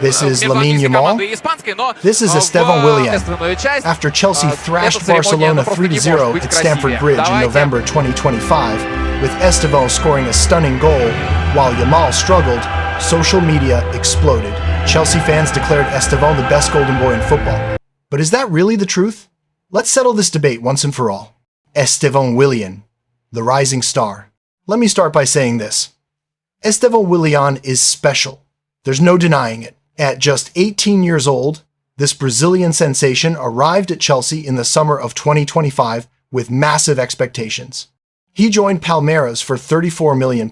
This is Lamine Yamal. This is Estevão Willian. After Chelsea thrashed Barcelona 3-0 at Stamford Bridge in November 2025, with Estevão scoring a stunning goal, while Yamal struggled, social media exploded. Chelsea fans declared Estevão the best golden boy in football. But is that really the truth? Let's settle this debate once and for all. Estevão Willian, the rising star. Let me start by saying this. Estevão Willian is special. There's no denying it. At just 18 years old, this Brazilian sensation arrived at Chelsea in the summer of 2025 with massive expectations. He joined Palmeiras for £34 million,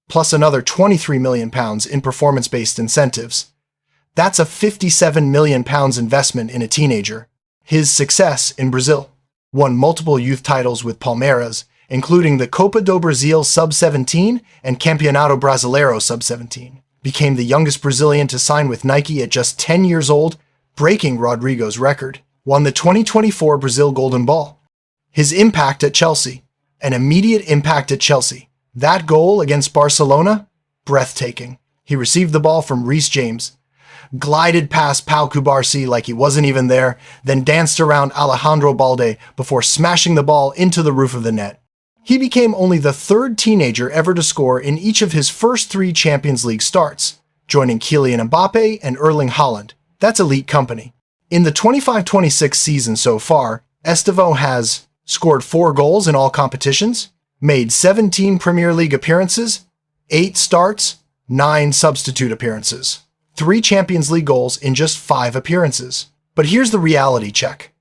plus another £23 million in performance-based incentives. That's a £57 million investment in a teenager. His success in Brazil: won multiple youth titles with Palmeiras, including the Copa do Brasil Sub-17 and Campeonato Brasileiro Sub-17. Became the youngest Brazilian to sign with Nike at just 10 years old, breaking Rodrigo's record. Won the 2024 Brazil Golden Ball. His impact at Chelsea: an immediate impact at Chelsea. That goal against Barcelona? Breathtaking. He received the ball from Reece James, glided past Pau Cubarsí like he wasn't even there, then danced around Alejandro Balde before smashing the ball into the roof of the net. He became only the third teenager ever to score in each of his first 3 Champions League starts, joining Kylian Mbappe and Erling Haaland. That's elite company. In the 25-26 season so far, Estevão has scored 4 goals in all competitions, made 17 Premier League appearances, 8 starts, 9 substitute appearances, 3 Champions League goals in just 5 appearances. But here's the reality check.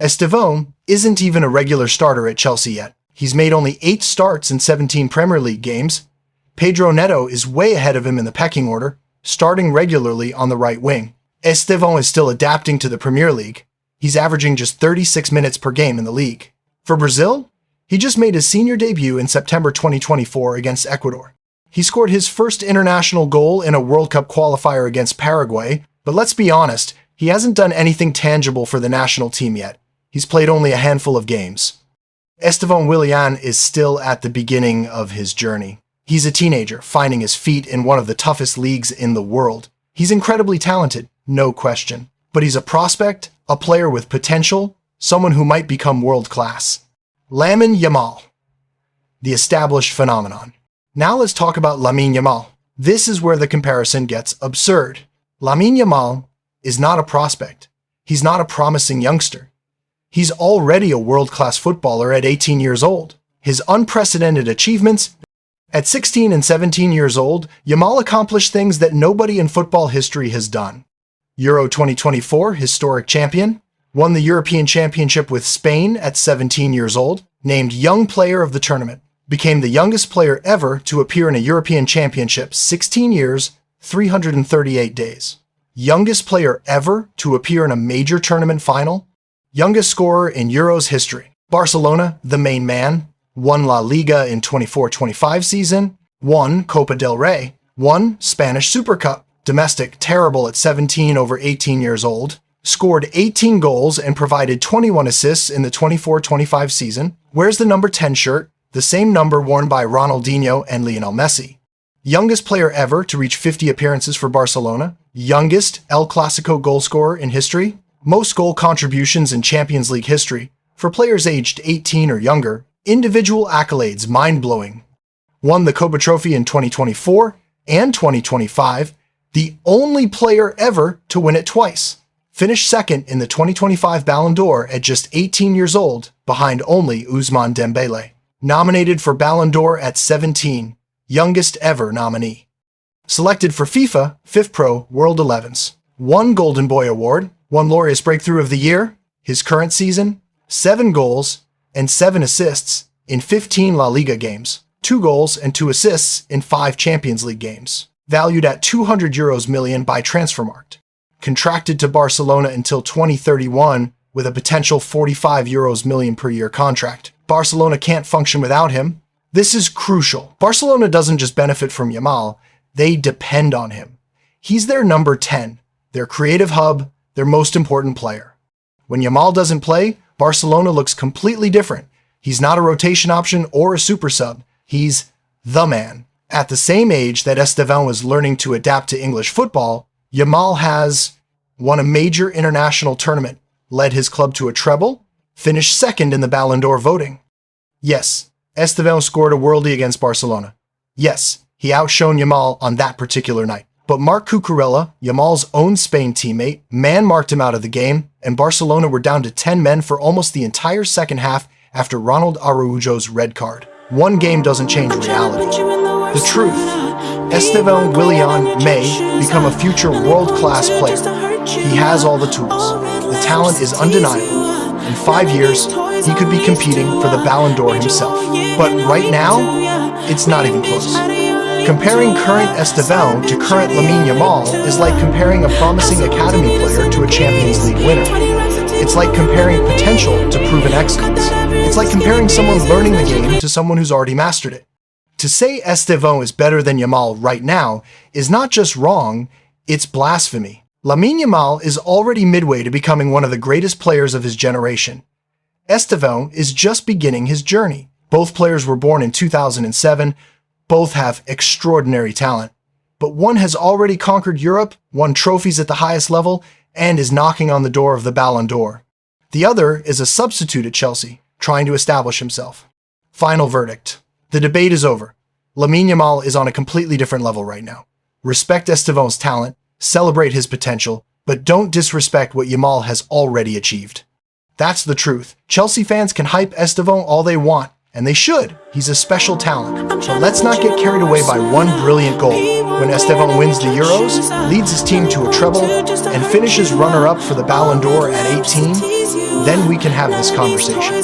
Estevão isn't even a regular starter at Chelsea yet. He's made only 8 starts in 17 Premier League games. Pedro Neto is way ahead of him in the pecking order, starting regularly on the right wing. Estevão is still adapting to the Premier League. He's averaging just 36 minutes per game in the league. For Brazil, he just made his senior debut in September 2024 against Ecuador. He scored his first international goal in a World Cup qualifier against Paraguay, but let's be honest, he hasn't done anything tangible for the national team yet. He's played only a handful of games. Estevão Willian is still at the beginning of his journey. He's a teenager, finding his feet in one of the toughest leagues in the world. He's incredibly talented, no question. But he's a prospect, a player with potential, someone who might become world-class. Lamine Yamal, the established phenomenon. Now let's talk about Lamine Yamal. This is where the comparison gets absurd. Lamine Yamal is not a prospect. He's not a promising youngster. He's already a world-class footballer at 18 years old. His unprecedented achievements: at 16 and 17 years old, Yamal accomplished things that nobody in football history has done. Euro 2024 historic champion, won the European Championship with Spain at 17 years old, named Young Player of the Tournament, became the youngest player ever to appear in a European Championship, 16 years, 338 days. Youngest player ever to appear in a major tournament final, youngest scorer in Euros history. Barcelona, the main man, won La Liga in 24-25 season, won Copa del Rey, won Spanish Super Cup, domestic terrible at 17 over 18 years old, scored 18 goals and provided 21 assists in the 24-25 season, wears the number 10 shirt, the same number worn by Ronaldinho and Lionel Messi. Youngest player ever to reach 50 appearances for Barcelona, youngest El Clasico goalscorer in history, most goal contributions in Champions League history for players aged 18 or younger, individual accolades mind-blowing. Won the Copa Trophy in 2024 and 2025, the only player ever to win it twice. Finished second in the 2025 Ballon d'Or at just 18 years old, behind only Ousmane Dembele. Nominated for Ballon d'Or at 17, youngest ever nominee. Selected for FIFA, FIFPro World 11s. Won Golden Boy Award, won Laureus Breakthrough of the Year, his current season, 7 goals and 7 assists in 15 La Liga games, 2 goals and 2 assists in 5 Champions League games. Valued at €200 million by Transfermarkt. Contracted to Barcelona until 2031 with a potential €45 million per year contract. Barcelona can't function without him. This is crucial. Barcelona doesn't just benefit from Yamal, they depend on him. He's their number 10, their creative hub, their most important player. When Yamal doesn't play, Barcelona looks completely different. He's not a rotation option or a super sub. He's the man. At the same age that Estevão was learning to adapt to English football, Yamal has won a major international tournament, led his club to a treble, finished second in the Ballon d'Or voting. Yes, Estevão scored a worldie against Barcelona. Yes, he outshone Yamal on that particular night. But Marc Cucurella, Yamal's own Spain teammate, man-marked him out of the game, and Barcelona were down to 10 men for almost the entire second half after Ronald Araujo's red card. One game doesn't change reality. The truth, Estevão Willian may become a future world-class player. He has all the tools. The talent is undeniable. In 5 years, he could be competing for the Ballon d'Or himself. But right now, it's not even close. Comparing current Estevão to current Lamine Yamal is like comparing a promising academy player to a Champions League winner. It's like comparing potential to proven excellence. It's like comparing someone learning the game to someone who's already mastered it. To say Estevão is better than Yamal right now is not just wrong, it's blasphemy. Lamine Yamal is already midway to becoming one of the greatest players of his generation. Estevão is just beginning his journey. Both players were born in 2007. Both have extraordinary talent. But one has already conquered Europe, won trophies at the highest level, and is knocking on the door of the Ballon d'Or. The other is a substitute at Chelsea, trying to establish himself. Final verdict. The debate is over. Lamine Yamal is on a completely different level right now. Respect Estevão's talent, celebrate his potential, but don't disrespect what Yamal has already achieved. That's the truth. Chelsea fans can hype Estevão all they want, and they should. He's a special talent. But let's not get carried away by one brilliant goal. When Estevão wins the Euros, leads his team to a treble, and finishes runner-up for the Ballon d'Or at 18, then we can have this conversation.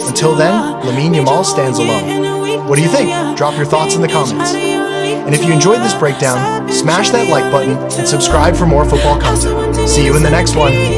Until then, Lamine Yamal stands alone. What do you think? Drop your thoughts in the comments. And if you enjoyed this breakdown, smash that like button and subscribe for more football content. See you in the next one.